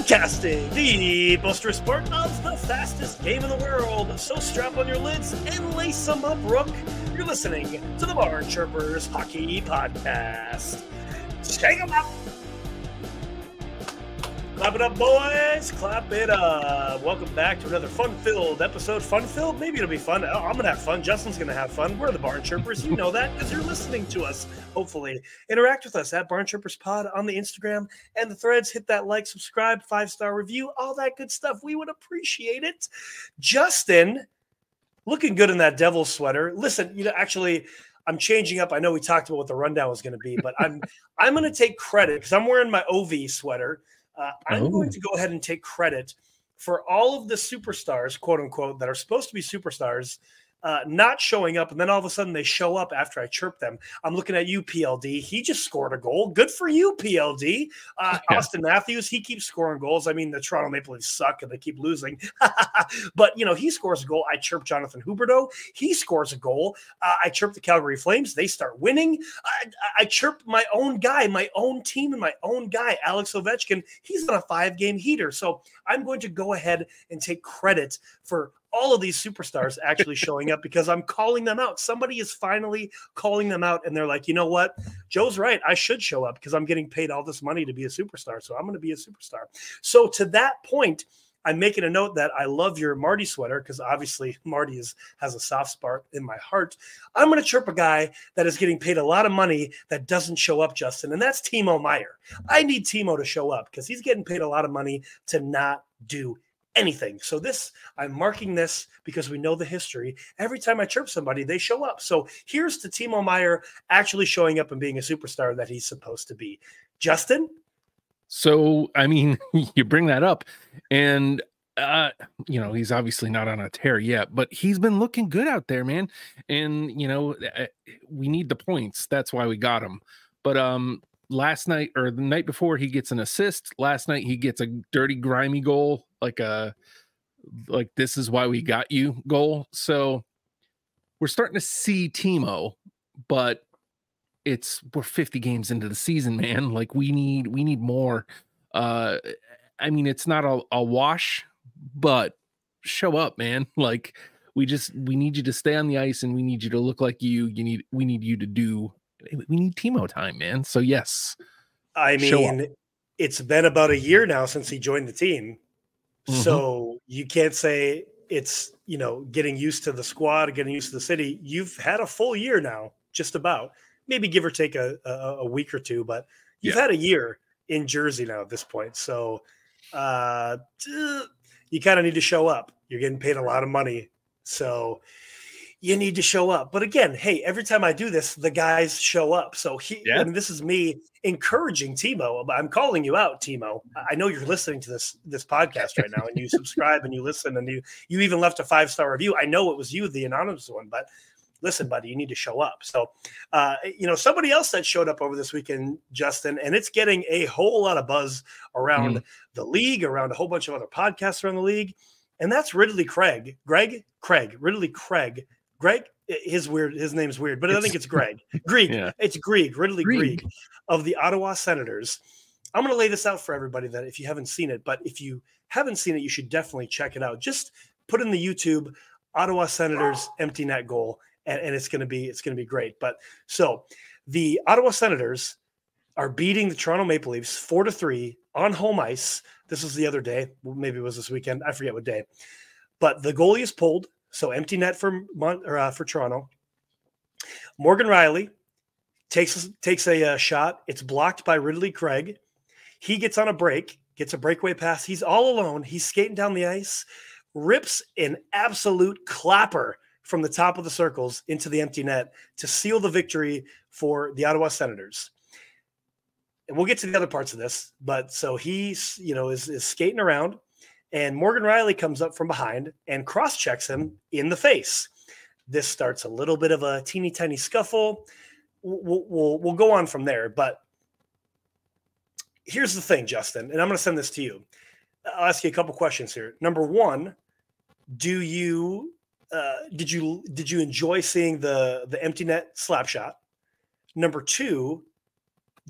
Broadcasting the boisterous sport of the fastest game in the world. So strap on your lids and lace them up, Rook. You're listening to the Barn Chirpers Hockey Podcast. Shake them up. Clap it up, boys. Clap it up. Welcome back to another fun-filled episode. Fun-filled? Maybe it'll be fun. I'm going to have fun. Justin's going to have fun. We're the Barn Chirpers. You know that because you're listening to us, hopefully. Interact with us at Barn Chirpers Pod on the Instagram and the threads. Hit that like, subscribe, 5-star review, all that good stuff. We would appreciate it. Justin, looking good in that Devils sweater. Listen, actually, I'm changing up. I know we talked about what the rundown was going to be, but I'm going to take credit because I'm wearing my OV sweater. I'm going to go ahead and take credit for all of the superstars, quote unquote, that are supposed to be superstars, not showing up. And then all of a sudden they show up after I chirp them. I'm looking at you, PLD. He just scored a goal. Good for you, PLD. Austin Matthews, he keeps scoring goals. I mean, the Toronto Maple Leafs suck and they keep losing. But, he scores a goal. I chirp Jonathan Huberdeau. He scores a goal. I chirp the Calgary Flames. They start winning. I chirp my own guy, my own team, and my own guy, Alex Ovechkin. He's on a 5-game heater. So I'm going to go ahead and take credit for all of these superstars actually showing up because I'm calling them out. Somebody is finally calling them out, and they're like, you know what? Joe's right. I should show up because I'm getting paid all this money to be a superstar, so I'm going to be a superstar. So to that point, I'm making a note that I love your Marty sweater because obviously Marty has a soft spot in my heart. I'm going to chirp a guy that is getting paid a lot of money that doesn't show up, Justin, and that's Timo Meier. I need Timo to show up because he's getting paid a lot of money to not do anything. So I'm marking this because we know the history. Every time I chirp somebody, they show up. So here's to Timo Meier actually showing up and being a superstar that he's supposed to be. Justin? So, I mean, you bring that up and, he's obviously not on a tear yet, but he's been looking good out there, man. And, we need the points. That's why we got him. But, last night or the night before, he gets an assist. Last night he gets a dirty, grimy goal, like this is why we got you goal. So we're starting to see Timo, but we're 50 games into the season, man. Like we need more. I mean, it's not a wash, but show up, man. Like we need you to stay on the ice and we need you to look like we need you to do. We need Timo time, man. So yes, I mean, it's been about a year now since he joined the team. Mm-hmm. So you can't say it's, getting used to the squad, getting used to the city. You've had a full year now, just about, maybe give or take a week or two, but you've had a year in Jersey now at this point. So you kind of need to show up. You're getting paid a lot of money. So you need to show up. But again, hey, every time I do this, the guys show up. So I mean, this is me encouraging Timo. I'm calling you out, Timo. I know you're listening to this podcast right now and you subscribe and you listen and you even left a 5-star review. I know it was you, the anonymous one, but listen, buddy, you need to show up. So, somebody else that showed up over this weekend, Justin, and it's getting a whole lot of buzz around the league, around a whole bunch of other podcasts around the league. And that's Ridley Craig. Ridley Craig. Greg, his name's weird, but I think it's Greg. Grieg. Yeah. It's Grieg, Ridley Grieg of the Ottawa Senators. I'm going to lay this out for everybody that if you haven't seen it, but if you haven't seen it, you should definitely check it out. Just put in the YouTube Ottawa Senators empty net goal, and it's going to be great. But so the Ottawa Senators are beating the Toronto Maple Leafs 4-3 on home ice. This was the other day. Maybe it was this weekend. I forget what day. But the goalie is pulled. So empty net for Toronto. Morgan Riley takes a shot. It's blocked by Ridley Craig. He gets on a break, gets a breakaway pass. He's all alone. He's skating down the ice, rips an absolute clapper from the top of the circles into the empty net to seal the victory for the Ottawa Senators. And we'll get to the other parts of this, but so he's, is skating around. And Morgan Riley comes up from behind and cross-checks him in the face. This starts a little bit of a teeny tiny scuffle. We'll go on from there. But here's the thing, Justin, and I'm going to send this to you. I'll ask you a couple questions here. Number one, did you enjoy seeing the empty net slap shot? Number two,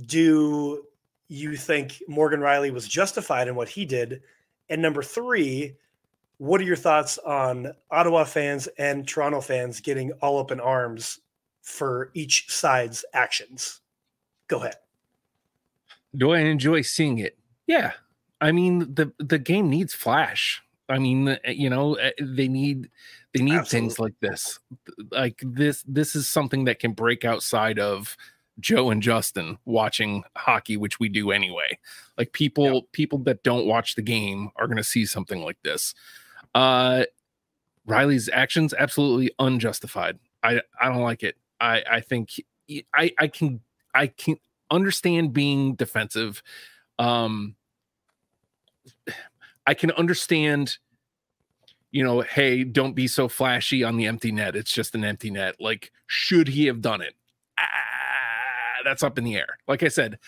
do you think Morgan Riley was justified in what he did? And number three, what are your thoughts on Ottawa fans and Toronto fans getting all up in arms for each side's actions? Go ahead. Do I enjoy seeing it? Yeah. I mean, the game needs flash. I mean, they need Absolutely. things like this. Like this is something that can break outside of Joe and Justin watching hockey, which we do anyway. Like people that don't watch the game are going to see something like this. Riley's actions absolutely unjustified. I don't like it. I think I can understand being defensive. I can understand, hey, don't be so flashy on the empty net. It's just an empty net. Like, should he have done it? That's up in the air. Like I said,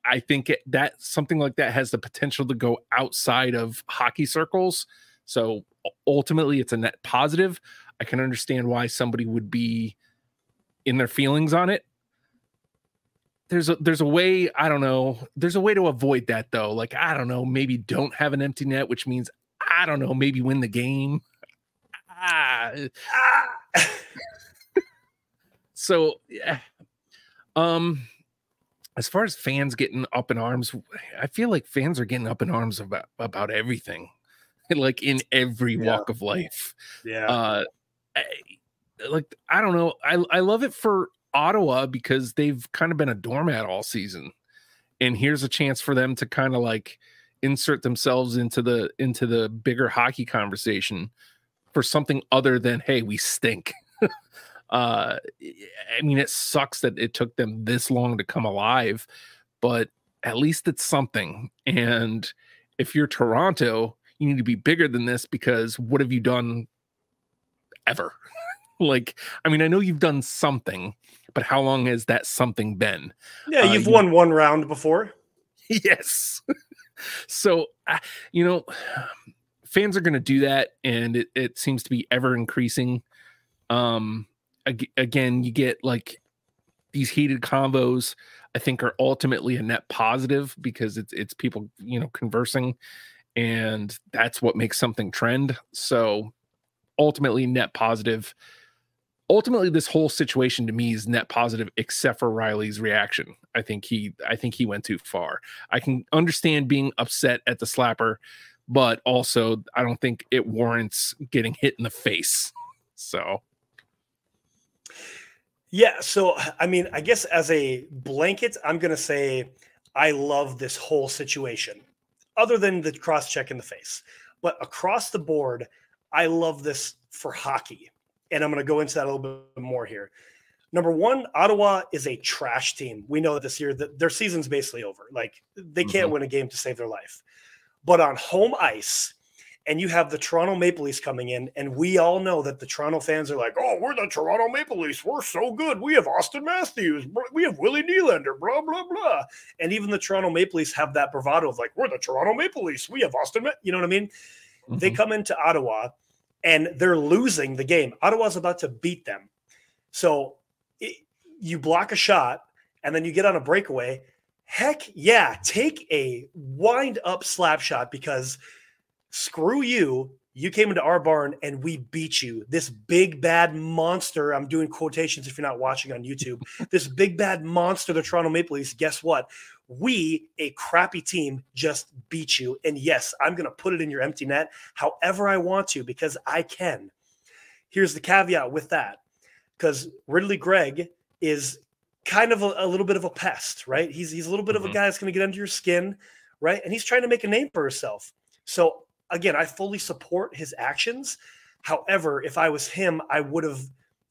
I think that something like that has the potential to go outside of hockey circles. So ultimately, it's a net positive. I can understand why somebody would be in their feelings on it. There's a way, I don't know. There's a way to avoid that though. Like, I don't know, maybe don't have an empty net, which means, I don't know, maybe win the game. So, yeah. As far as fans getting up in arms, I feel like fans are getting up in arms about everything, like in every walk of life. Yeah. I don't know. I love it for Ottawa because they've kind of been a doormat all season, and here's a chance for them to kind of like insert themselves into the bigger hockey conversation for something other than, hey, we stink. I mean, it sucks that it took them this long to come alive, but at least it's something. And if you're Toronto, you need to be bigger than this, because what have you done ever? Like, I mean, I know you've done something, but how long has that something been? Yeah, you've won one round before. Yes. So, fans are going to do that, and it seems to be ever increasing. Again, you get like these heated convos, I think, are ultimately a net positive because it's people, conversing, and that's what makes something trend. So ultimately net positive. Ultimately, this whole situation to me is net positive, except for Riley's reaction. I think he went too far. I can understand being upset at the slapper, but also I don't think it warrants getting hit in the face. So. Yeah. So, I mean, I guess as a blanket, I'm going to say I love this whole situation, other than the cross check in the face. But across the board, I love this for hockey. And I'm going to go into that a little bit more here. Number one, Ottawa is a trash team. We know that this year that their season's basically over. Like, they can't win a game to save their life. But on home ice, and you have the Toronto Maple Leafs coming in, and we all know that the Toronto fans are like, oh, we're the Toronto Maple Leafs. We're so good. We have Austin Matthews. We have Willie Nylander, blah, blah, blah. And even the Toronto Maple Leafs have that bravado of like, we're the Toronto Maple Leafs. We have Austin, you know what I mean? They come into Ottawa, and they're losing the game. Ottawa's about to beat them. So you block a shot, and then you get on a breakaway. Heck yeah, take a wind-up slap shot, because – screw you. You came into our barn and we beat you. This big bad monster. I'm doing quotations if you're not watching on YouTube. This big bad monster, the Toronto Maple Leafs. Guess what? We, a crappy team, just beat you. And yes, I'm going to put it in your empty net however I want to, because I can. Here's the caveat with that, because Ridley Gregg is kind of a little bit of a pest, right? He's a little bit of a guy that's going to get under your skin, right? And he's trying to make a name for himself. So again, I fully support his actions. However, if I was him, I would have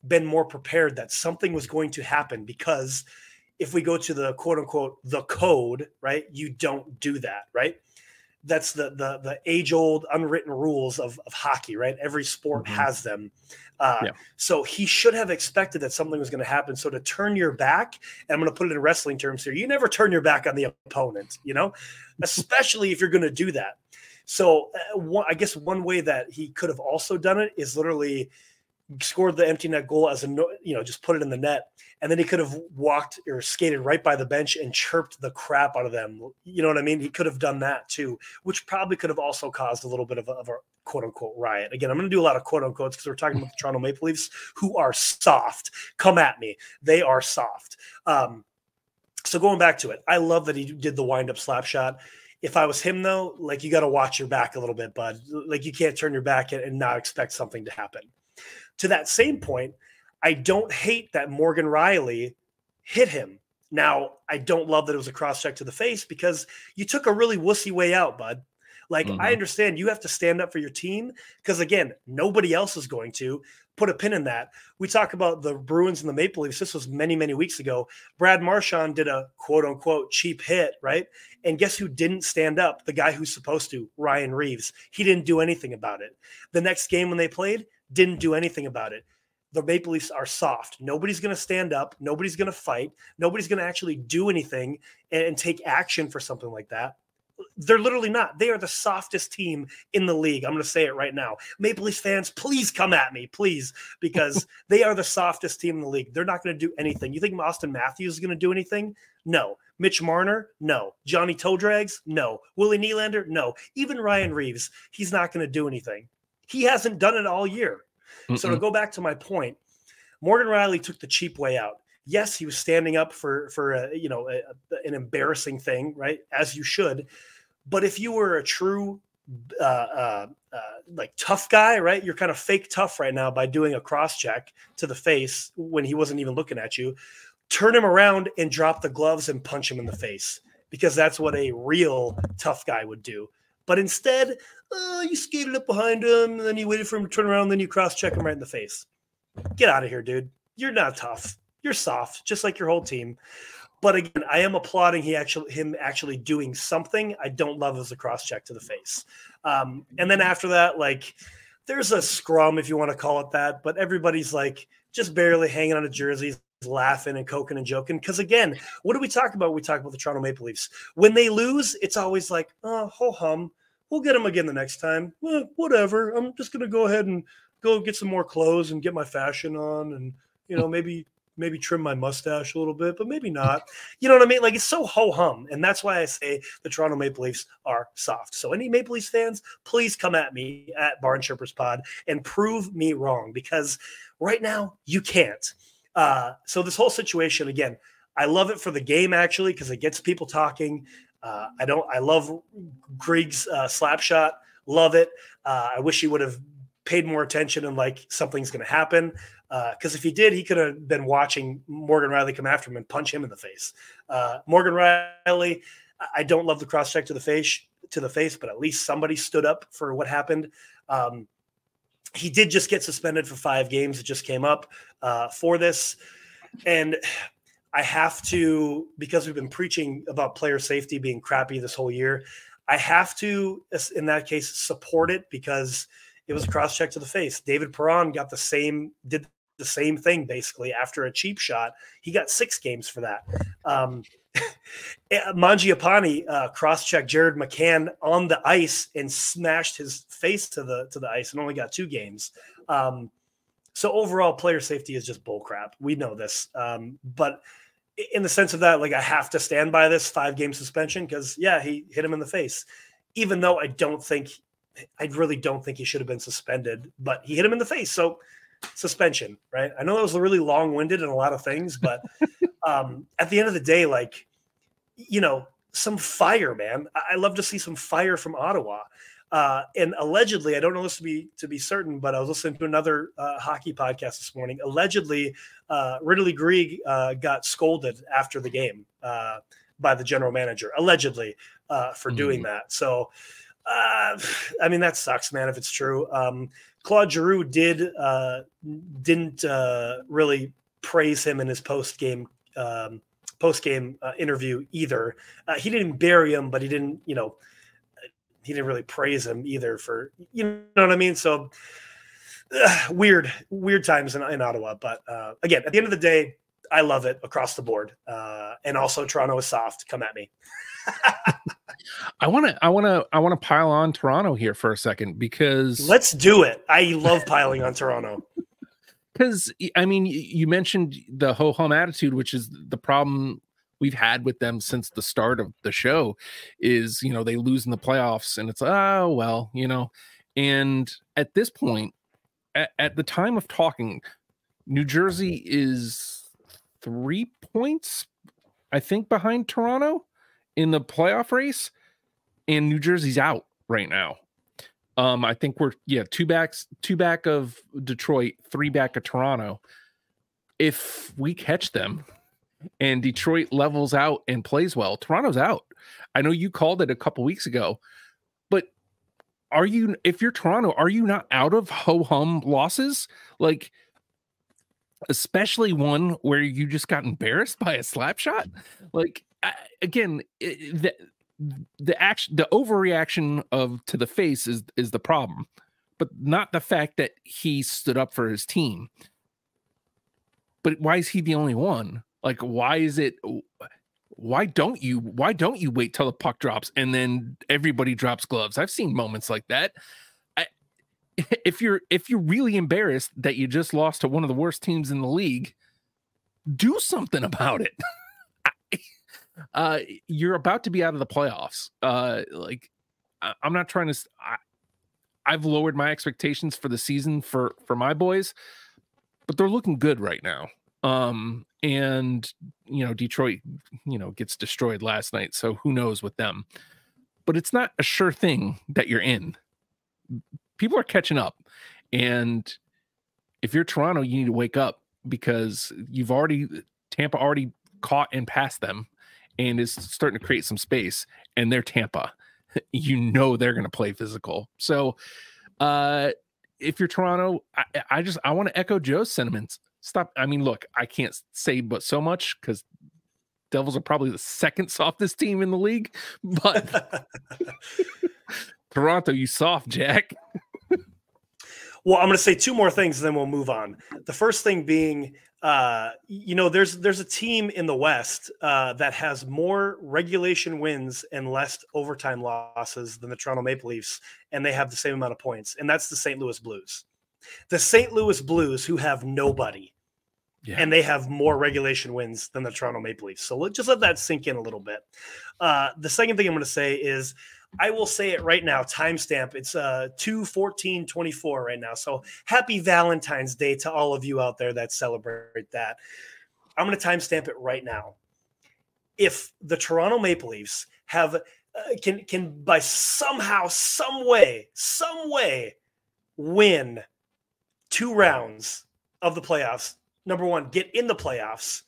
been more prepared that something was going to happen, because if we go to the quote unquote, the code, right, you don't do that, right? That's the age old unwritten rules of hockey, right? Every sport has them. So he should have expected that something was going to happen. So to turn your back, and I'm going to put it in wrestling terms here, you never turn your back on the opponent, especially if you're going to do that. So I guess one way that he could have also done it is literally scored the empty net goal as a, just put it in the net. And then he could have walked or skated right by the bench and chirped the crap out of them. You know what I mean? He could have done that too, which probably could have also caused a little bit of a quote unquote riot. Again, I'm going to do a lot of quote unquotes because we're talking about the Toronto Maple Leafs, who are soft. Come at me. They are soft. So going back to it, I love that he did the wind up slap shot. If I was him though, like, you got to watch your back a little bit, bud. Like, you can't turn your back and not expect something to happen. To that same point, I don't hate that Morgan Riley hit him. Now, I don't love that it was a cross check to the face because you took a really wussy way out, bud. Like, I understand you have to stand up for your team because, again, nobody else is going to. Put a pin in that. We talk about the Bruins and the Maple Leafs. This was many, many weeks ago. Brad Marchand did a quote-unquote cheap hit, right? And guess who didn't stand up? The guy who's supposed to, Ryan Reeves. He didn't do anything about it. The next game when they played, didn't do anything about it. The Maple Leafs are soft. Nobody's going to stand up. Nobody's going to fight. Nobody's going to actually do anything and take action for something like that. They're literally not. They are the softest team in the league. I'm going to say it right now. Maple Leafs fans, please come at me, please, because they are the softest team in the league. They're not going to do anything. You think Austin Matthews is going to do anything? No. Mitch Marner? No. Johnny Toedrags? No. Willie Nylander? No. Even Ryan Reeves, he's not going to do anything. He hasn't done it all year. So to go back to my point, Morgan Riley took the cheap way out. Yes, he was standing up for an embarrassing thing, right? As you should. But if you were a true like tough guy, right? You're kind of fake tough right now by doing a cross check to the face when he wasn't even looking at you. Turn him around and drop the gloves and punch him in the face, because that's what a real tough guy would do. But instead, you skated up behind him, and then you waited for him to turn around, and then you cross-check him right in the face. Get out of here, dude. You're not tough. You're soft, just like your whole team. But again, I am applauding him actually doing something. I don't love as a cross-check to the face. And then after that, like, there's a scrum, if you want to call it that, but everybody's like just barely hanging on a jersey, laughing and coking and joking. Because again, what do we talk about? We talk about the Toronto Maple Leafs. When they lose, it's always like, oh, ho hum. We'll get them again the next time. Well, whatever. I'm just going to go ahead and go get some more clothes and get my fashion on, and maybe trim my mustache a little bit, but maybe not. You know what I mean? Like, it's so ho hum, and that's why I say the Toronto Maple Leafs are soft. So any Maple Leafs fans, please come at me at Barn Chirpers Pod and prove me wrong, because right now you can't. So this whole situation, again, I love it for the game, actually, because it gets people talking. I love Grieg's slap shot. Love it. I wish he would have paid more attention and like something's going to happen. Because if he did, he could have been watching Morgan Riley come after him and punch him in the face. Morgan Riley, I don't love the cross check to the face, but at least somebody stood up for what happened. He did just get suspended for 5 games. It just came up for this. And I have to, because we've been preaching about player safety being crappy this whole year, I have to, in that case, support it, because it was a cross check to the face. David Perron did the same thing basically after a cheap shot. He got 6 games for that. Mangiapane cross-checked Jared McCann on the ice and smashed his face to the ice and only got 2 games. So overall, player safety is just bullcrap. We know this. But in the sense of that, like, I have to stand by this 5-game suspension because, yeah, he hit him in the face. Even though I really don't think he should have been suspended, but he hit him in the face. So suspension, right? I know that was really long-winded and a lot of things, but at the end of the day, like, some fire, man. I love to see some fire from Ottawa. And allegedly, I don't know this to be certain, but I was listening to another hockey podcast this morning. Allegedly, Ridley Grieg got scolded after the game by the general manager, allegedly, for doing that. So, I mean, that sucks, man, if it's true. Claude Giroux didn't really praise him in his post-game interview either. He didn't bury him, but he didn't really praise him either for, you know what I mean? So weird times in Ottawa. But again, at the end of the day, I love it across the board. And also Toronto is soft. Come at me. I want to pile on Toronto here for a second, because let's do it. I love piling on Toronto. Because I mean, you mentioned the ho hum attitude, which is the problem we've had with them since the start of the show. Is they lose in the playoffs, and it's oh well, And at this point, at the time of talking, New Jersey is 3 points, I think, behind Toronto in the playoff race, and New Jersey's out right now. I think we're two back of Detroit, 3 back of Toronto. If we catch them and Detroit levels out and plays well, Toronto's out. I know you called it a couple weeks ago, but if you're Toronto, are you not out of ho-hum losses? Like, especially one where you just got embarrassed by a slap shot. Like, again, the overreaction to the face is the problem, but not the fact that he stood up for his team. But why is he the only one? Like, why don't you wait till the puck drops and then everybody drops gloves? I've seen moments like that. If you're really embarrassed that you just lost to one of the worst teams in the league, do something about it. You're about to be out of the playoffs. I'm not trying to. I've lowered my expectations for the season for my boys, but they're looking good right now. And Detroit, gets destroyed last night, so who knows with them? But it's not a sure thing that you're in. People are catching up, and if you're Toronto, you need to wake up because Tampa already caught and passed them, and is starting to create some space. And they're Tampa, they're going to play physical. So, if you're Toronto, I want to echo Joe's sentiments. Stop. I mean, look, I can't say but so much because Devils are probably the second softest team in the league, but Toronto, you soft, Jack. Well, I'm going to say 2 more things, and then we'll move on. The first thing being, there's a team in the West that has more regulation wins and less overtime losses than the Toronto Maple Leafs, and they have the same amount of points, and that's the St. Louis Blues. The St. Louis Blues, who have nobody, and they have more regulation wins than the Toronto Maple Leafs. So just let that sink in a little bit. The second thing I'm going to say is, I will say it right now, timestamp. It's 2/14/24 right now. So happy Valentine's Day to all of you out there that celebrate that. I'm going to timestamp it right now. If the Toronto Maple Leafs can by somehow, some way win 2 rounds of the playoffs, number 1, get in the playoffs,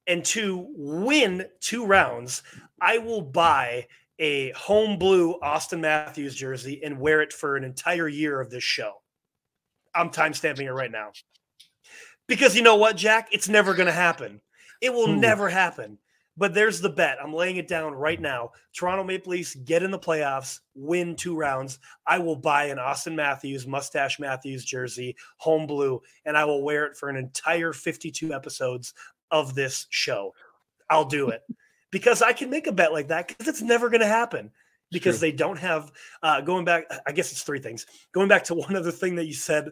and 2, win 2 rounds, I will buy a home blue Austin Matthews jersey and wear it for an entire year of this show. I'm timestamping it right now. Because you know what, Jack? It's never going to happen. It will never happen. But there's the bet. I'm laying it down right now. Toronto Maple Leafs get in the playoffs, win 2 rounds. I will buy an Austin Matthews, Mustache Matthews jersey, home blue, and I will wear it for an entire 52 episodes of this show. I'll do it. Because I can make a bet like that because it's never going to happen because they don't have going back. I guess it's 3 things. Going back to one other thing that you said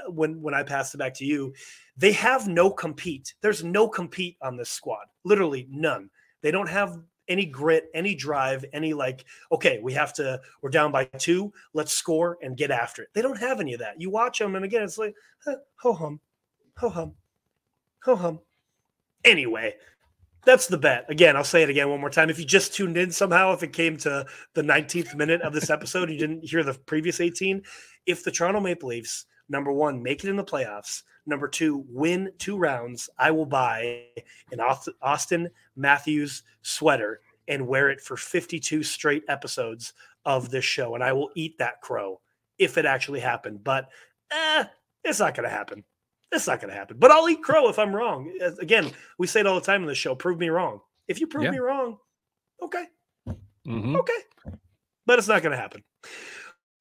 when I passed it back to you, they have no compete. There's no compete on this squad. Literally none. They don't have any grit, any drive, any okay, we're down by 2. Let's score and get after it. They don't have any of that. You watch them. And again, it's like, ho hum, ho hum, ho hum. Anyway, that's the bet. Again, I'll say it again one more time. If you just tuned in somehow, if it came to the 19th minute of this episode, you didn't hear the previous 18. If the Toronto Maple Leafs, number 1, make it in the playoffs, number 2, win 2 rounds, I will buy an Austin Matthews sweater and wear it for 52 straight episodes of this show. And I will eat that crow if it actually happened. But it's not going to happen. It's not going to happen. But I'll eat crow if I'm wrong. Again, we say it all the time on the show. Prove me wrong. If you prove me wrong, okay. Okay. But it's not going to happen.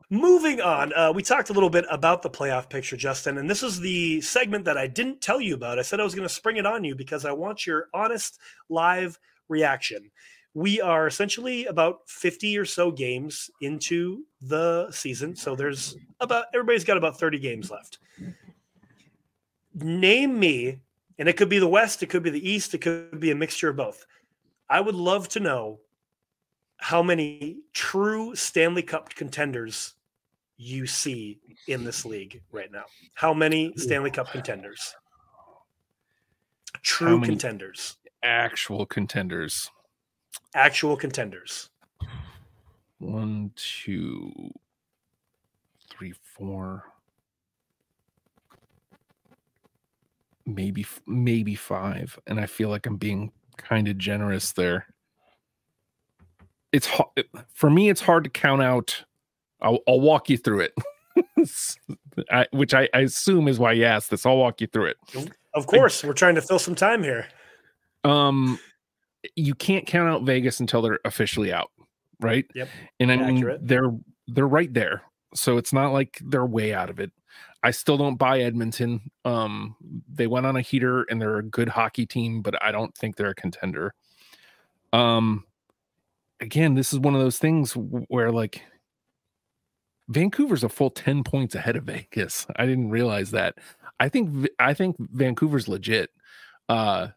Moving on, we talked a little bit about the playoff picture, Justin, and this is the segment that I didn't tell you about. I said I was going to spring it on you because I want your honest live reaction. We are essentially about 50 or so games into the season, so everybody's got about 30 games left. name me, and it could be the West, it could be the East, it could be a mixture of both. I would love to know how many true Stanley Cup contenders you see in this league right now. How many Stanley Cup contenders? True contenders. Actual contenders. Actual contenders. 1, 2, 3, 4. Maybe 5. And I feel like I'm being kind of generous there. It's for me, it's hard to count out. I'll walk you through it. Which I assume is why you asked this. I'll walk you through it. Of course, we're trying to fill some time here. You can't count out Vegas until they're officially out, right? Yep. And I mean, they're right there, so it's not like they're way out of it. I still don't buy Edmonton. They went on a heater and they're a good hockey team, but I don't think they're a contender. Again, this is one of those things where like Vancouver's a full 10 points ahead of Vegas. I didn't realize that. I think Vancouver's legit. Whether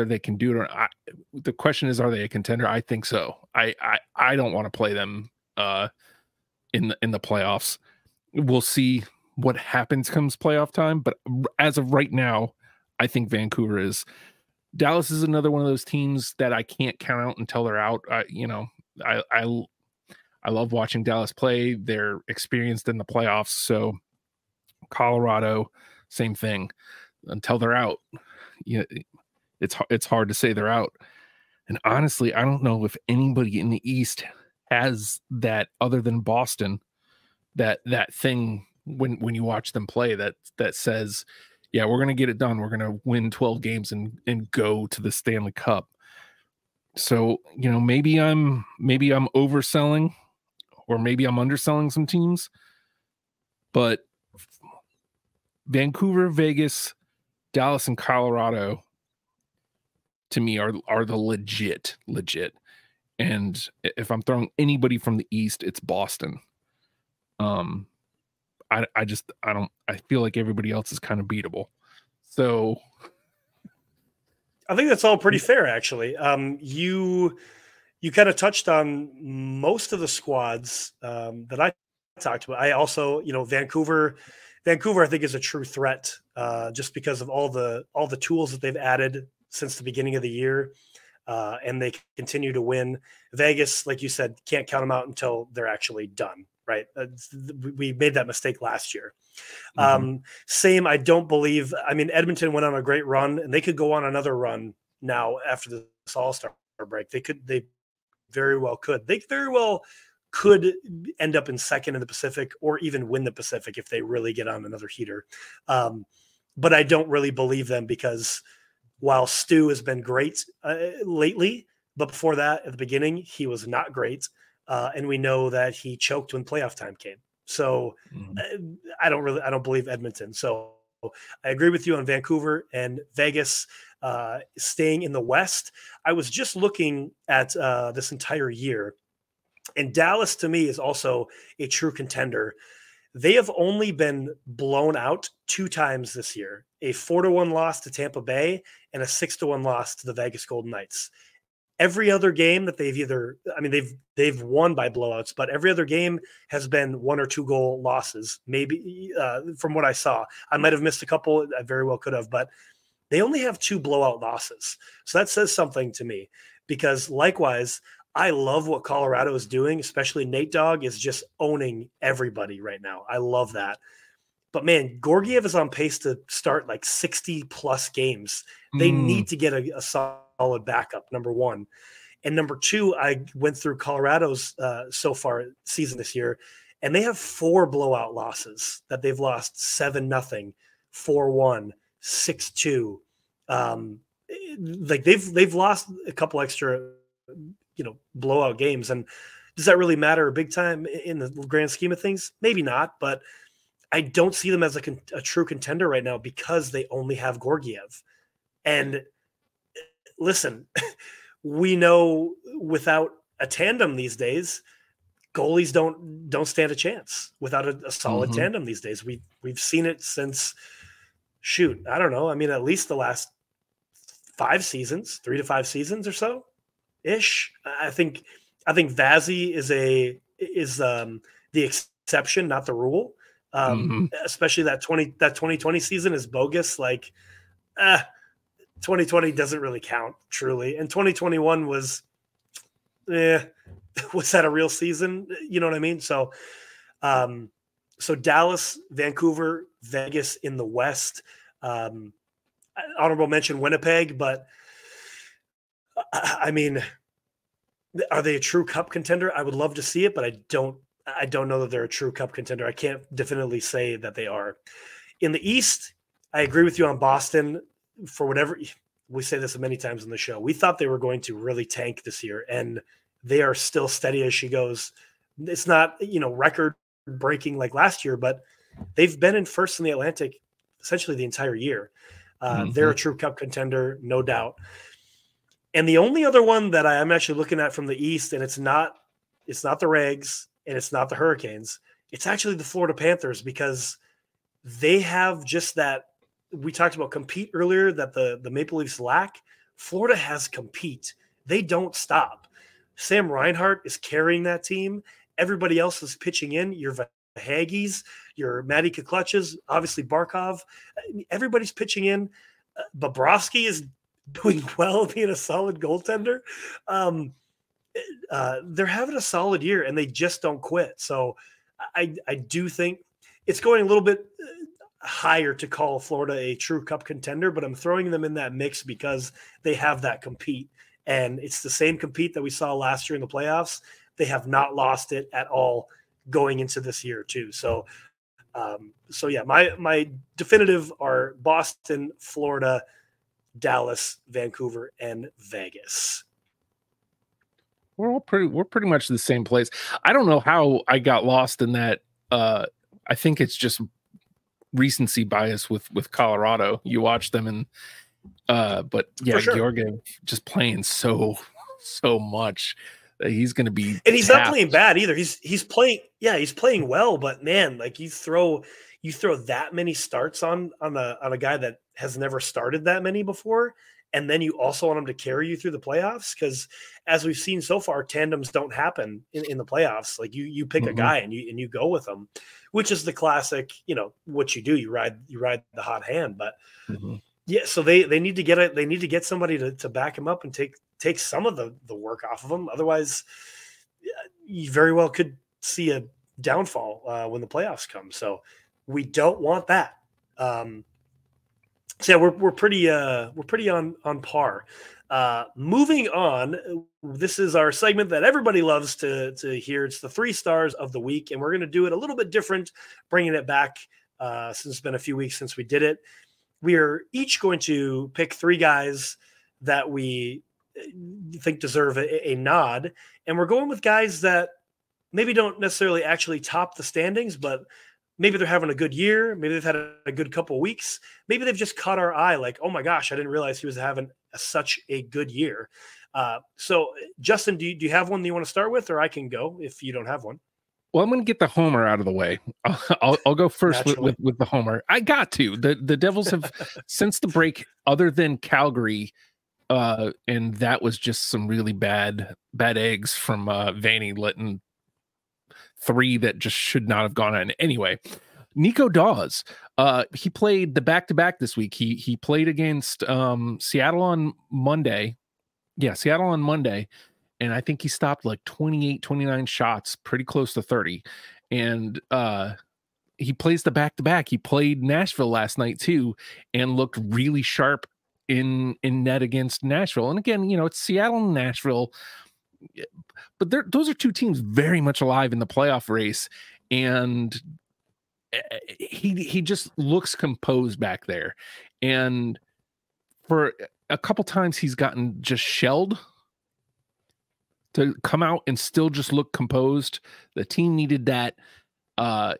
they can do it or not, the question is, are they a contender? I think so. I don't want to play them in the playoffs. We'll see what happens comes playoff time, but as of right now, I think Vancouver is. Dallas is another one of those teams that I can't count out until they're out. I love watching Dallas play. They're experienced in the playoffs. So Colorado, same thing. Until they're out, it's hard to say they're out. And honestly, I don't know if anybody in the East has that other than Boston. That thing when you watch them play that says, yeah, we're gonna get it done. We're gonna win 12 games and go to the Stanley Cup. So maybe I'm overselling, or maybe I'm underselling some teams, but Vancouver, Vegas, Dallas, and Colorado to me are the legit. And if I'm throwing anybody from the East, it's Boston. I feel like everybody else is kind of beatable. So I think that's all pretty fair, actually. You kind of touched on most of the squads that I talked about. I also, Vancouver, I think is a true threat just because of all the tools that they've added since the beginning of the year, and they continue to win. Vegas, like you said, can't count them out until they're actually done. Right. We made that mistake last year. Same. I don't believe, Edmonton went on a great run, and they could go on another run now after this All-Star break. They very well could. They very well could end up in second in the Pacific, or even win the Pacific if they really get on another heater. But I don't really believe them, because while Stu has been great lately, but before that, at the beginning, he was not great. And we know that he choked when playoff time came. So I don't believe Edmonton. So I agree with you on Vancouver and Vegas staying in the West. I was just looking at this entire year, and Dallas to me is also a true contender. They have only been blown out 2 times this year, a 4-1 loss to Tampa Bay and a 6-1 loss to the Vegas Golden Knights. Every other game that they've won by blowouts, but every other game has been 1 or 2 goal losses. Maybe from what I saw, I might've missed a couple. I very well could have, but they only have 2 blowout losses. So that says something to me, because likewise, I love what Colorado is doing, especially Nate Dogg is just owning everybody right now. I love that. But man, Georgiev is on pace to start like 60 plus games. They need to get a solid backup, number one. And number two, I went through Colorado's so far season this year, and they have 4 blowout losses that they've lost 7-0, 4-1, 6-2. Like they've lost a couple extra, blowout games. And does that really matter big time in the grand scheme of things? Maybe not, but I don't see them as a true contender right now because they only have Georgiev. And listen, we know without a tandem these days, goalies don't stand a chance without a solid Mm-hmm. tandem these days. We've seen it since, shoot, I don't know. I mean, at least the last 5 seasons, 3 to 5 seasons or so ish. I think Vazzy is the exception, not the rule. Mm-hmm. Especially that 2020 season is bogus. Like, 2020 doesn't really count truly, and 2021 was, was that a real season? You know what I mean? So, so Dallas, Vancouver, Vegas in the West. Honorable mention Winnipeg, but I mean, are they a true cup contender? I would love to see it, but I don't know that they're a true cup contender. I can't definitively say that they are. In the East, I agree with you on Boston. For whatever, we say this many times in the show, we thought they were going to really tank this year, and they are still steady as she goes. It's not, record breaking like last year, but they've been in first in the Atlantic essentially the entire year. They're a true cup contender, no doubt. And the only other one that I am actually looking at from the East, and it's not the Rags and it's not the Hurricanes, it's actually the Florida Panthers, because they have just that. We talked about compete earlier that the Maple Leafs lack. Florida has compete. They don't stop. Sam Reinhart is carrying that team. Everybody else is pitching in. Your Haggies, your Matty Kaklutches, obviously Barkov. Everybody's pitching in. Bobrovsky is doing well, being a solid goaltender. They're having a solid year, and they just don't quit. So I do think it's going a little bit higher to call Florida a true cup contender, but I'm throwing them in that mix because they have that compete, and it's the same compete that we saw last year in the playoffs. They have not lost it at all going into this year too. So, yeah, my definitive are Boston, Florida, Dallas, Vancouver, and Vegas. We're pretty much the same place. I don't know how I got lost in that. I think it's just recency bias with Colorado. You watch them, and but yeah, sure. Georgiev just playing so much that he's going to be, and he's not playing bad either. He's playing well, but man, like you throw that many starts on a guy that has never started that many before, and then you also want him to carry you through the playoffs, because as we've seen so far, tandems don't happen in the playoffs. Like you pick a guy and you go with them, which is the classic, what you do, you ride the hot hand. But yeah, so they need to get somebody to back him up and take some of the work off of him. Otherwise, you very well could see a downfall when the playoffs come. So we don't want that. So yeah, we're pretty on par. Moving on, this is our segment that everybody loves to hear. It's the 3 stars of the week, and we're going to do it a little bit different, bringing it back since it's been a few weeks since we did it. We are each going to pick 3 guys that we think deserve a nod, and we're going with guys that maybe don't necessarily actually top the standings, but maybe they're having a good year. Maybe they've had a good couple of weeks. Maybe they've just caught our eye, like, oh my gosh, I didn't realize he was having such a good year. So, Justin, do you have one that you want to start with, or I can go if you don't have one? Well, I'm going to get the homer out of the way. I'll go first with the homer. I got to. The Devils have, since the break, other than Calgary, and that was just some really bad eggs from Vanny letting 3 that just should not have gone in. Anyway, Nico Dawes, he played the back-to-back this week. He played against Seattle on Monday. Yeah, Seattle on Monday. And I think he stopped like 28, 29 shots, pretty close to 30. And he plays the back-to-back. He played Nashville last night too, and looked really sharp in net against Nashville. And again, it's Seattle and Nashville, but those are 2 teams very much alive in the playoff race. And he just looks composed back there. And for a couple times he's gotten just shelled, to come out and still just look composed. The team needed that.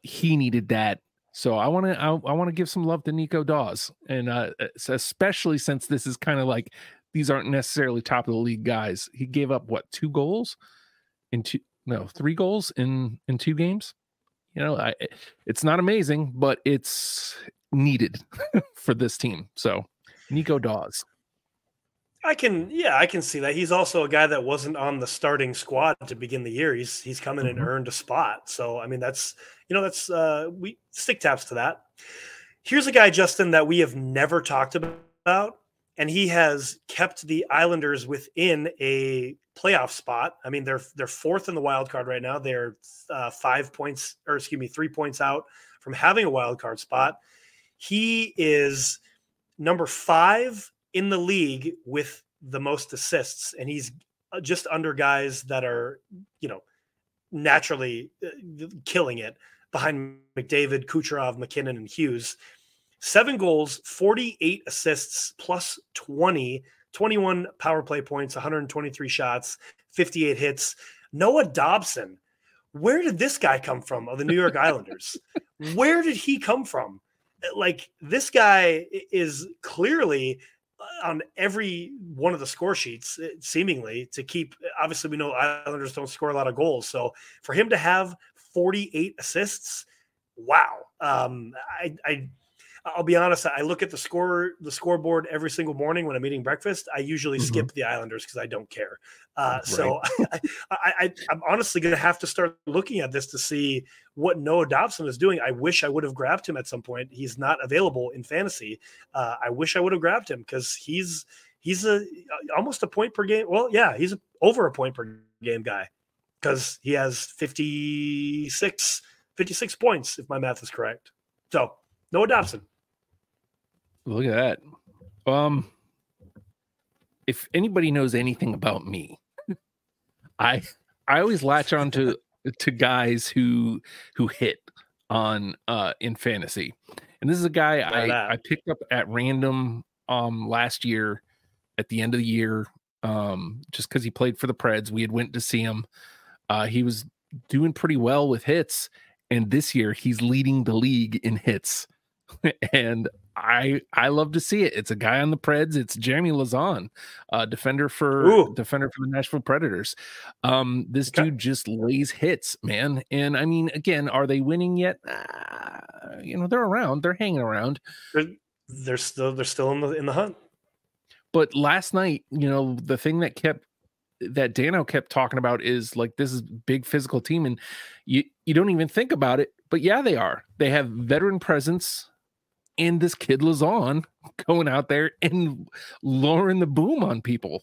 He needed that. So I want to give some love to Nico Dawes, and especially since this is kind of like, these aren't necessarily top of the league guys. He gave up 2 goals in No, 3 goals in 2 games. You know, it's not amazing, but it's needed for this team. So, Nico Dawes. I can see that. He's also a guy that wasn't on the starting squad to begin the year. He's come in and Mhm. earned a spot. So I mean, that's we stick taps to that. Here's a guy, Justin, that we have never talked about, and he has kept the Islanders within a playoff spot. I mean, they're fourth in the wild card right now. They're 5 points, or excuse me, 3 points out from having a wild card spot. He is number 5 in the league with the most assists, and he's just under guys that are, naturally killing it behind McDavid, Kucherov, McKinnon, and Hughes. 7 goals, 48 assists, plus 20, 21 power play points, 123 shots, 58 hits. Noah Dobson. Where did this guy come from of the New York Islanders? Where did he come from? Like, this guy is clearly on every one of the score sheets, seemingly, to keep. Obviously, we know Islanders don't score a lot of goals. So for him to have 48 assists, wow. I'll be honest. I look at the scoreboard every single morning when I'm eating breakfast. I usually skip the Islanders because I don't care. So I'm honestly going to have to start looking at this to see what Noah Dobson is doing. I wish I would have grabbed him at some point. He's not available in fantasy. I wish I would have grabbed him because he's almost a point per game. Well, yeah, he's over a point per game guy because he has 56 points, if my math is correct. So Noah Dobson. Look at that. If anybody knows anything about me, I always latch on to guys who hit on in fantasy. And this is a guy I picked up at random last year at the end of the year, just because he played for the Preds. We had went to see him. He was doing pretty well with hits, and this year he's leading the league in hits. And I love to see it. It's a guy on the Preds. It's Jeremy Lauzon, defender for the Nashville Predators. This dude just lays hits, man. And I mean, again, are they winning yet? They're around. They're hanging around. They're still in the hunt. But last night, the thing that Dano kept talking about is like, this is big physical team, and you don't even think about it, but yeah, they are. They have veteran presence. And this kid Lauzon going out there and lowering the boom on people.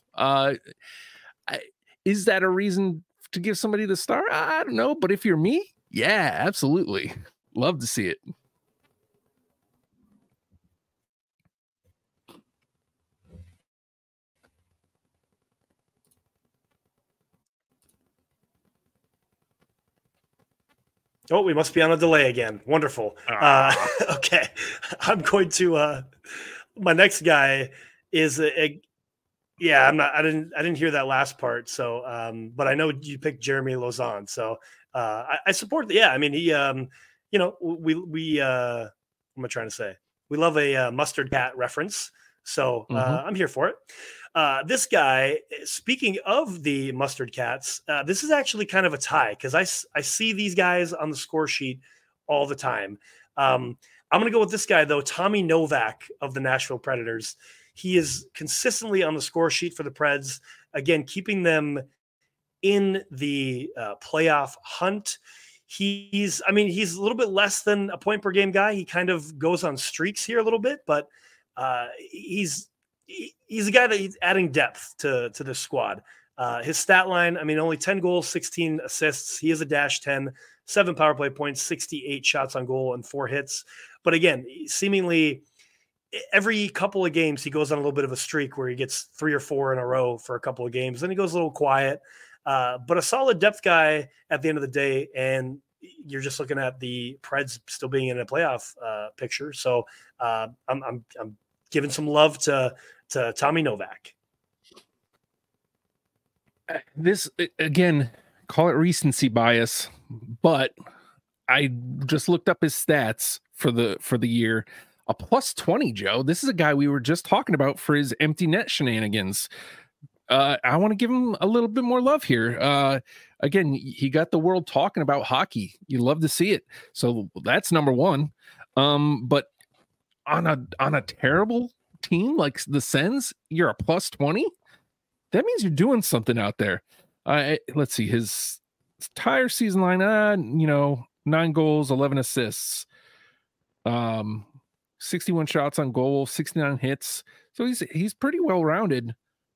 Is that a reason to give somebody the star? I don't know. But if you're me, yeah, absolutely. Love to see it. Oh, we must be on a delay again. Wonderful. Okay. I'm going to my next guy is yeah, I didn't hear that last part. So but I know you picked Jeremy Lauzon. So I support that. Yeah, I mean, he we what am I trying to say? We love a mustard cat reference. So I'm here for it. This guy, speaking of the mustard cats, this is actually kind of a tie because I see these guys on the score sheet all the time. I'm going to go with this guy, though, Tommy Novak of the Nashville Predators. He is consistently on the score sheet for the Preds, again, keeping them in the playoff hunt. He's a little bit less than a point per game guy. He kind of goes on streaks here a little bit, but he's a guy that he's adding depth to this squad. His stat line, only 10 goals, 16 assists. He is a -10, 7 power play points, 68 shots on goal, and 4 hits. But again, seemingly every couple of games, he goes on a little bit of a streak where he gets 3 or 4 in a row for a couple of games. Then he goes a little quiet, but a solid depth guy at the end of the day. And you're just looking at the Preds still being in a playoff picture. So I'm giving some love to Tommy Novak. This, again, call it recency bias, but I just looked up his stats for the year. A +20, Joe. This is a guy we were just talking about for his empty net shenanigans. I want to give him a little bit more love here. Again, he got the world talking about hockey. You love to see it. So that's number one. But on a terrible team like the Sens, you're a plus 20. That means you're doing something out there. Let's see his entire season line. 9 goals, 11 assists, 61 shots on goal, 69 hits. So he's pretty well rounded.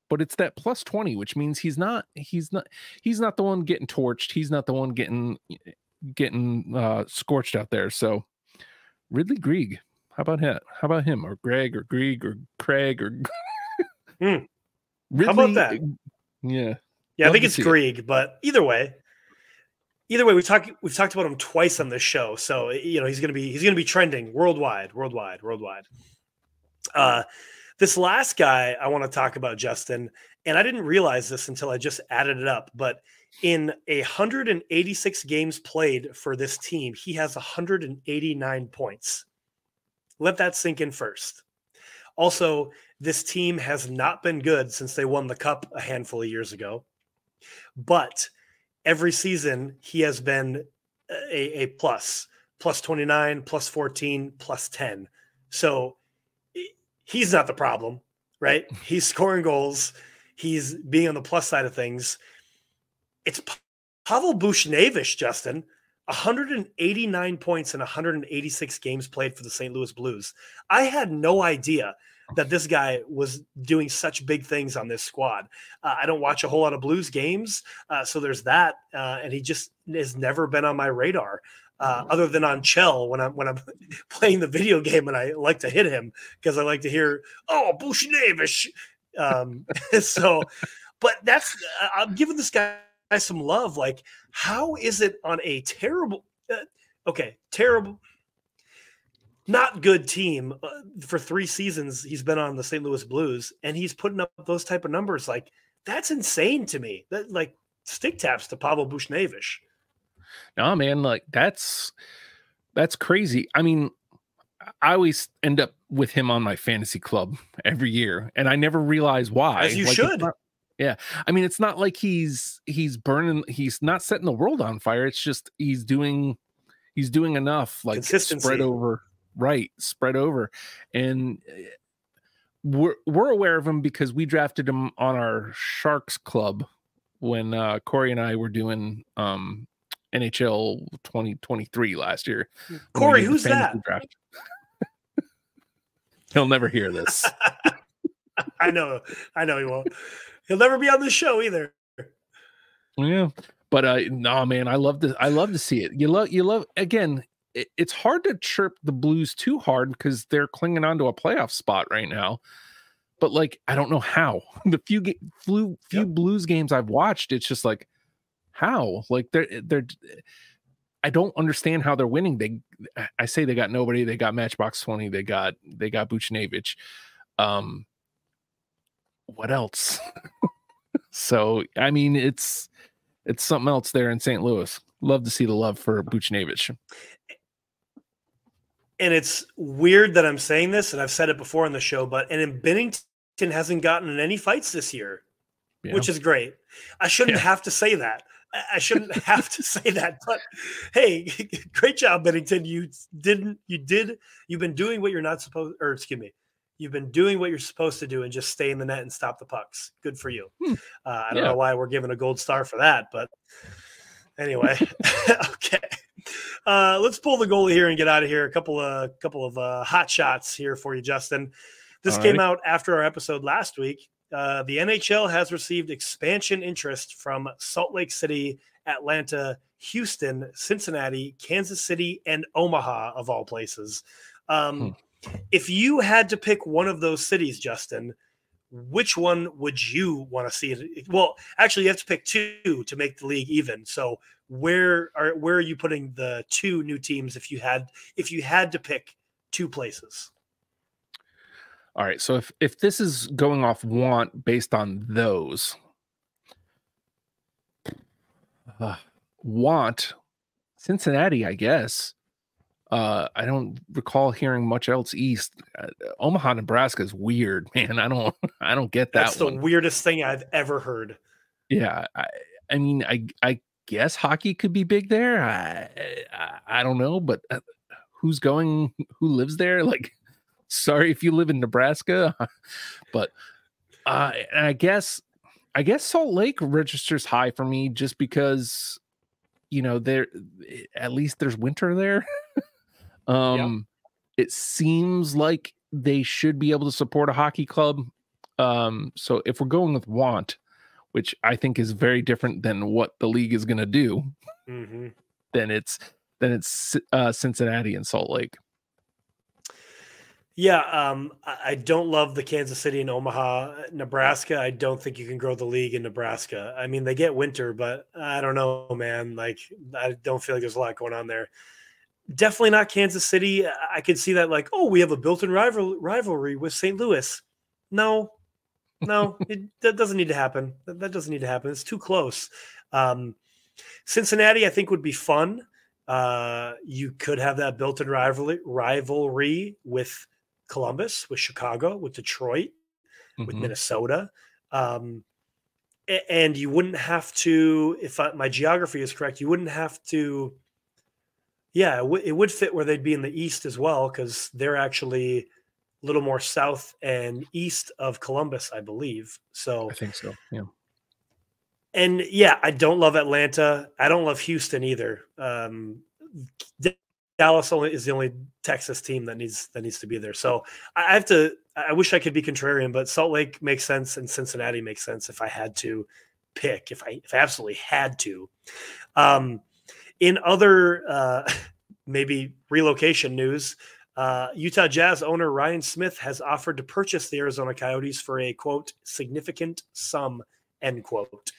But it's that plus 20, which means he's not the one getting torched. He's not the one getting scorched out there. So Ridley Greig, how about him or Greg or Greig or Craig or Ridley, how about that? Yeah. I think it's Greig, but either way, we've talked about him twice on this show. So he's gonna be trending worldwide. This last guy I want to talk about, Justin, and I didn't realize this until I just added it up, but in 186 games played for this team, he has 189 points. Let that sink in first. Also, this team has not been good since they won the Cup a handful of years ago, but every season he has been a plus 29, plus 14, plus 10. So he's not the problem, right? He's scoring goals. He's being on the plus side of things. It's Pavel Buchnevich, Justin, 189 points in 186 games played for the St. Louis Blues. I had no idea that this guy was doing such big things on this squad. I don't watch a whole lot of Blues games, so there's that, and he just has never been on my radar. Other than on Chell when I'm playing the video game and I like to hit him because I like to hear, oh, Buchnevich. But I'm giving this guy some love. Like, how is it on a terrible, not good team for 3 seasons he's been on the St. Louis Blues and he's putting up those type of numbers? Like, that's insane to me. That, like, stick taps to Pavel Buchnevich. No, man, like that's crazy. I mean, I always end up with him on my fantasy club every year, and I never realize why. As you should. Yeah. I mean, it's not like he's burning, he's not setting the world on fire. It's just he's doing enough, like spread over. And we're aware of him because we drafted him on our Sharks club when Corey and I were doing NHL 2023 last year. Corey, who's that? He'll never hear this. I know he won't. He'll never be on the show either. Yeah, but no, man, I love to see it. You love again. It's hard to chirp the Blues too hard because they're clinging on to a playoff spot right now. But like, I don't know how. The few Blues games I've watched, it's just like, how? Like they're I don't understand how they're winning. I say they got nobody. They got Matchbox 20. They got Buchnevich. What else? So I mean, it's something else there in St. Louis. Love to see the love for Buchnevich. And it's weird that I'm saying this, and I've said it before on the show, but Bennington hasn't gotten in any fights this year, which is great. I shouldn't have to say that. But hey, great job, Bennington. You've been doing what you're not supposed, or excuse me, you've been doing what you're supposed to do and just stay in the net and stop the pucks. Good for you. I don't know why we're giving a gold star for that, but anyway, okay. Let's pull the goalie here and get out of here. A couple of hot shots here for you, Justin. This came out after our episode last week. The NHL has received expansion interest from Salt Lake City, Atlanta, Houston, Cincinnati, Kansas City, and Omaha, of all places. If you had to pick one of those cities, Justin, which one would you want to see? Well, actually, you have to pick 2 to make the league even. So where are you putting the 2 new teams if you had to pick 2 places? All right, so if this is going off want based on those, want Cincinnati, I guess. I don't recall hearing much else east. Omaha, Nebraska is weird, man. I don't get That's that the one. weirdest thing I've ever heard. Yeah, I mean, I guess hockey could be big there. I don't know, but who's going? Who lives there? Like, sorry if you live in Nebraska, but and I guess Salt Lake registers high for me just because there at least there's winter there. Yeah. It seems like they should be able to support a hockey club. So if we're going with want, which I think is very different than what the league is going to do, Mm-hmm. then it's Cincinnati and Salt Lake. Yeah, I don't love the Kansas City and Omaha, Nebraska. I don't think you can grow the league in Nebraska. I mean, they get winter, but I don't know, man. Like, I don't feel like there's a lot going on there. Definitely not Kansas City. I could see that, like, oh, we have a built-in rivalry with St. Louis. No, that doesn't need to happen. That doesn't need to happen. It's too close. Cincinnati, I think, would be fun. You could have that built-in rivalry with Columbus, with Chicago, with Detroit, with Minnesota. And you wouldn't have to, if my geography is correct, you wouldn't have to. Yeah, it would fit where they'd be in the East as well, because they're actually a little more south and east of Columbus, I believe. So I think so. Yeah. And yeah, I don't love Atlanta. I don't love Houston either. Dallas is the only Texas team that needs to be there. So I wish I could be contrarian, but Salt Lake makes sense and Cincinnati makes sense if I had to pick, if I absolutely had to. In other maybe relocation news, Utah Jazz owner Ryan Smith has offered to purchase the Arizona Coyotes for a, quote, significant sum, end quote.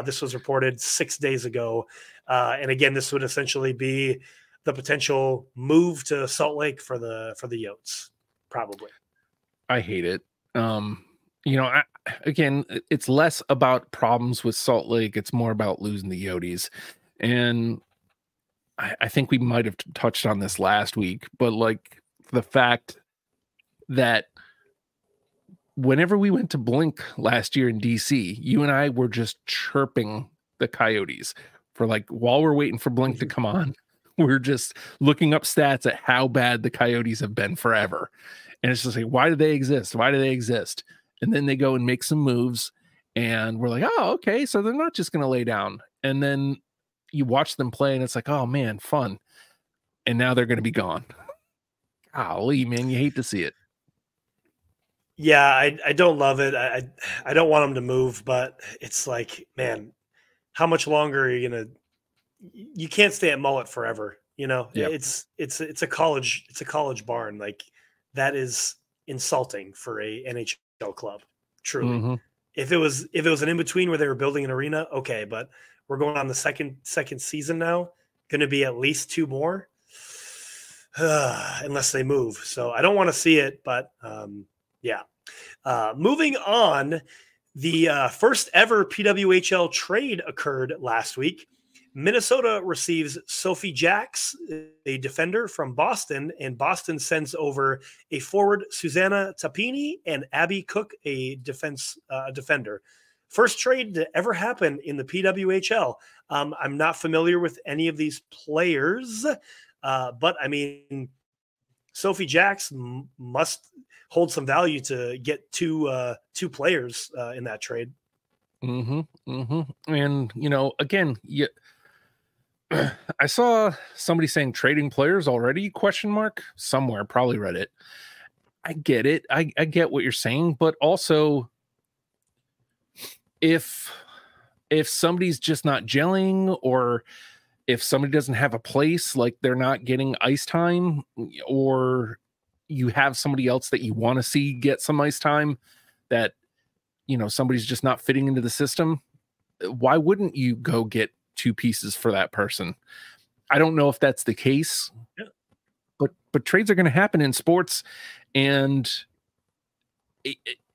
This was reported 6 days ago. And again, this would essentially be the potential move to Salt Lake for the Yotes, probably. I hate it. Again, it's less about problems with Salt Lake. It's more about losing the Yotes. And I think we might have touched on this last week, but like the fact that whenever we went to Blink last year in DC, you and I were just chirping the Coyotes for like, while we're waiting for Blink to come on, we're just looking up stats at how bad the Coyotes have been forever. And it's just like, why do they exist? Why do they exist? And then they go and make some moves and we're like, oh, okay. So they're not just going to lay down. And then you watch them play and it's like, oh man, fun. And now they're going to be gone. Golly, man, you hate to see it. Yeah, I don't love it. I don't want them to move, but it's like, man, how much longer are you gonna? You can't stay at Mullet forever. Yep. It's a college barn. Like, that is insulting for a NHL club. Truly, if it was an in between where they were building an arena, okay, but we're going on the second season now. Going to be at least 2 more, unless they move. So I don't want to see it, but yeah. Moving on, the first ever PWHL trade occurred last week. Minnesota receives Sophie Jacks, a defender from Boston, and Boston sends over a forward, Susanna Tapini, and Abby Cook, a defender. First trade to ever happen in the PWHL. I'm not familiar with any of these players, but I mean, Sophie Jacks must hold some value to get two players in that trade. And again, I saw somebody saying trading players already ? Somewhere, probably read it. I get it. I get what you're saying, but also if somebody's just not gelling, or if somebody doesn't have a place, like they're not getting ice time, or you have somebody else that you want to see get some ice time, that somebody's just not fitting into the system, why wouldn't you go get 2 pieces for that person? I don't know if that's the case, but trades are going to happen in sports, and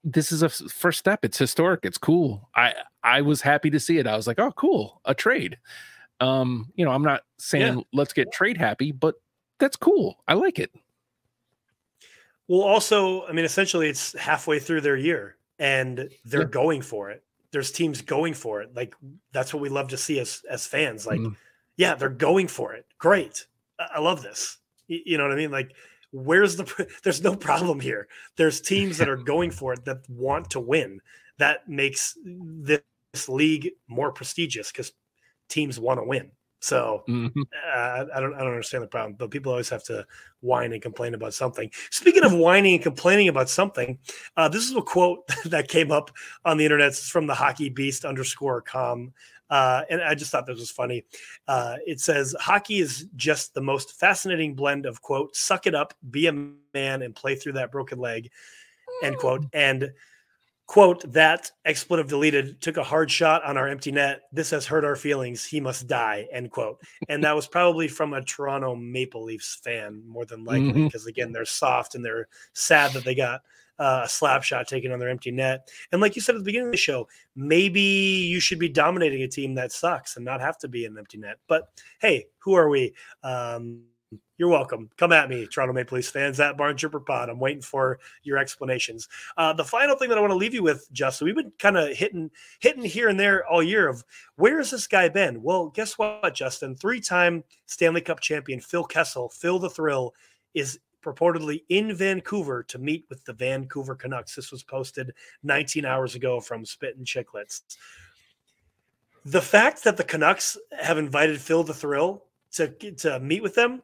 this is a first step. It's historic. It's cool. I was happy to see it. I was like, oh, cool, a trade. I'm not saying let's get trade happy, but that's cool. I like it. Well, also, I mean, essentially, it's halfway through their year, and they're going for it. There's teams going for it. Like, that's what we love to see as fans. Like, yeah, they're going for it. Great. I love this. You know what I mean? Like, there's no problem here. There's teams that are going for it that want to win. That makes this league more prestigious because teams want to win. So I don't understand the problem, but people always have to whine and complain about something. Speaking of whining and complaining about something, this is a quote that came up on the internet. It's from the Hockey Beast _com. And I just thought this was funny. It says, hockey is just the most fascinating blend of, quote, suck it up, be a man, and play through that broken leg, end quote. And, quote, that expletive deleted, took a hard shot on our empty net. This has hurt our feelings. He must die, end quote. And that was probably from a Toronto Maple Leafs fan, more than likely, because, again, they're soft and they're sad that they got a slap shot taken on their empty net. And like you said at the beginning of the show, maybe you should be dominating a team that sucks and not have to be an empty net. But hey, who are we? You're welcome. Come at me, Toronto Maple Leafs fans, at Barn Chipper Pod. I'm waiting for your explanations. The final thing that I want to leave you with, Justin, we've been kind of hitting here and there all year of where has this guy been? Well, guess what, Justin? 3-time Stanley Cup champion Phil Kessel, Phil the Thrill, is purportedly in Vancouver to meet with the Vancouver Canucks. This was posted 19 hours ago from Spit and Chicklets. The fact that the Canucks have invited Phil the Thrill to meet with them,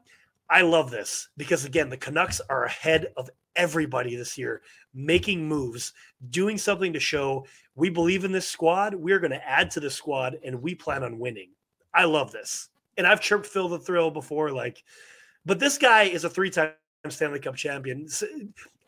I love this because, again, the Canucks are ahead of everybody this year, making moves, doing something to show we believe in this squad. We're going to add to the squad, and we plan on winning. I love this. And I've chirped Phil the Thrill before, but this guy is a 3-time Stanley Cup champion.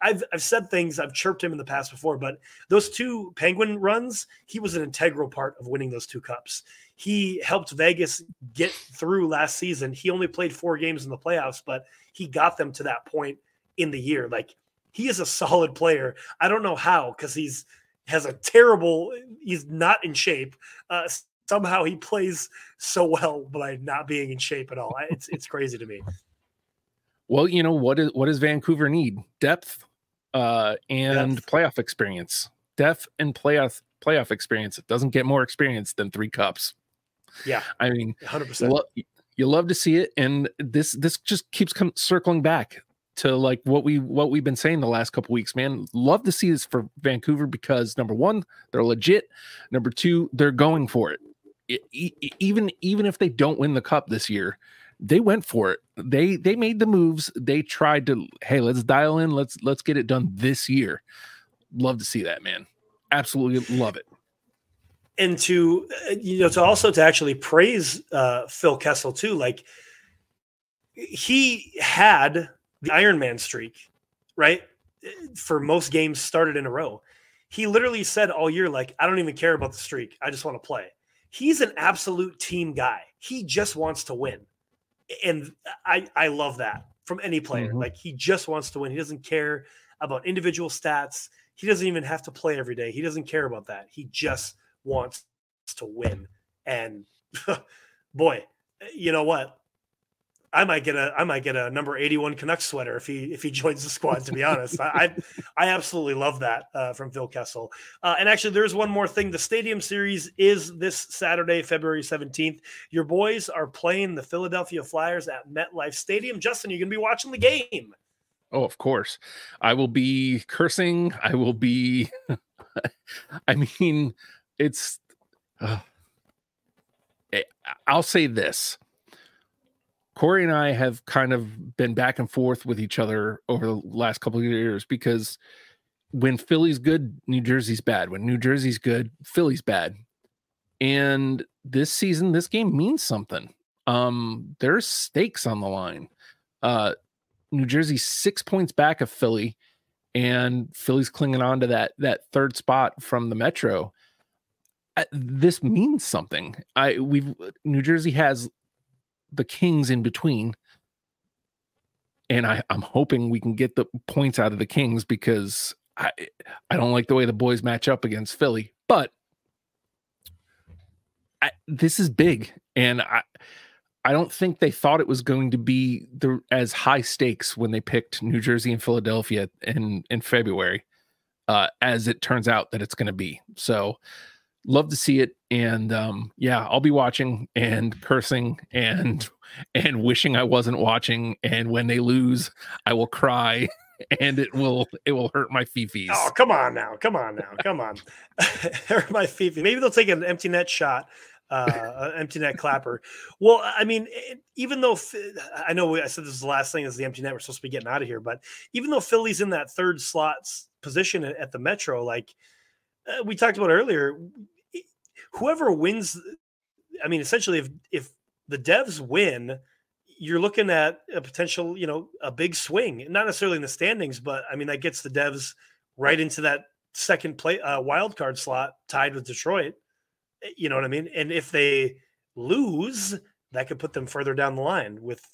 I've said things, I've chirped him in the past before, but those 2 Penguin runs, he was an integral part of winning those 2 cups. He helped Vegas get through last season. He only played 4 games in the playoffs, but he got them to that point in the year. Like, he is a solid player. I don't know how, because he's not in shape. Somehow he plays so well by not being in shape at all. It's crazy to me. Well, you know, what does Vancouver need? Depth and playoff experience. Depth and playoff experience. It doesn't get more experience than 3 cups. Yeah. I mean, 100%. You love to see it. And this just keeps circling back to like what we've been saying the last couple weeks, man. Love to see this for Vancouver because, number 1, they're legit. Number 2, they're going for it. Even if they don't win the cup this year, they went for it. They made the moves. They tried to, hey, let's dial in. Let's get it done this year. Love to see that, man. Absolutely love it. And to actually praise Phil Kessel too. Like, he had the Iron Man streak, right? For most games started in a row. He literally said all year, like, I don't even care about the streak. I just want to play. He's an absolute team guy. He just wants to win. And I love that from any player. Like, he just wants to win. He doesn't care about individual stats. He doesn't even have to play every day. He doesn't care about that. He just wants to win. And boy, you know what? I might get a number 81 Canucks sweater if he joins the squad, to be honest. I absolutely love that from Phil Kessel. And actually, there's one more thing. The Stadium Series is this Saturday, February 17th. Your boys are playing the Philadelphia Flyers at MetLife Stadium. Justin, you're going to be watching the game. Oh, of course. I will be cursing. I will be I mean, it's I'll say this. Corey and I have kind of been back and forth with each other over the last couple of years because when Philly's good, New Jersey's bad. When New Jersey's good, Philly's bad. And this season, this game means something. There's stakes on the line. New Jersey's 6 points back of Philly, and Philly's clinging on to that 3rd spot from the Metro. This means something. New Jersey has the Kings in between, and I'm hoping we can get the points out of the Kings because I don't like the way the boys match up against Philly, but this is big, and I don't think they thought it was going to be as high stakes when they picked New Jersey and Philadelphia in February, as it turns out that it's going to be. So love to see it. And yeah, I'll be watching and cursing and wishing I wasn't watching. And when they lose, I will cry and it will hurt my fifis. Oh, come on now. Hurt my fifi. Maybe they'll take an empty net shot. An empty net clapper. Well, I mean, even though I know I said this is the last thing is the empty net, we're supposed to be getting out of here, but even though Philly's in that third slot position at the Metro, like we talked about earlier, whoever wins, I mean, essentially, if the Devs win, you're looking at a potential, a big swing, not necessarily in the standings, but I mean, that gets the Devs right into that second wild card slot tied with Detroit. You know what I mean? And if they lose, that could put them further down the line with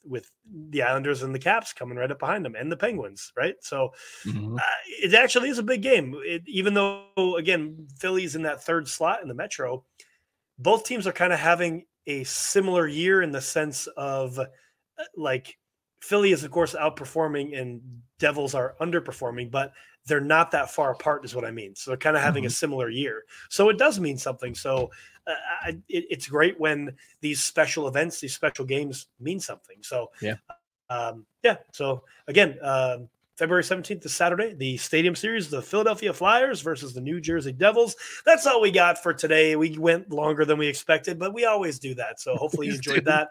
the Islanders and the Caps coming right up behind them and the Penguins, right? So it actually is a big game. Even though, again, Philly's in that third slot in the Metro, both teams are kind of having a similar year in the sense of like Philly is, of course, outperforming and Devils are underperforming, but they're not that far apart is what I mean. So they're kind of having a similar year. So it does mean something. So it's great when these special events, these special games mean something. So yeah. So again, February 17th is Saturday, the Stadium Series, the Philadelphia Flyers versus the New Jersey Devils. That's all we got for today. We went longer than we expected, but we always do that. So hopefully you enjoyed that.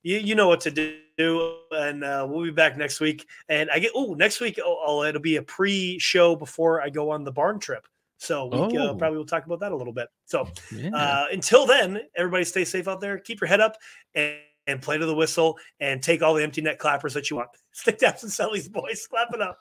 You know what to do, and we'll be back next week. And next week it'll be a pre-show before I go on the barn trip. So we probably will talk about that a little bit. So until then, everybody stay safe out there. Keep your head up and play to the whistle and take all the empty net clappers that you want. Stick taps and Sully's boys. Clap it up.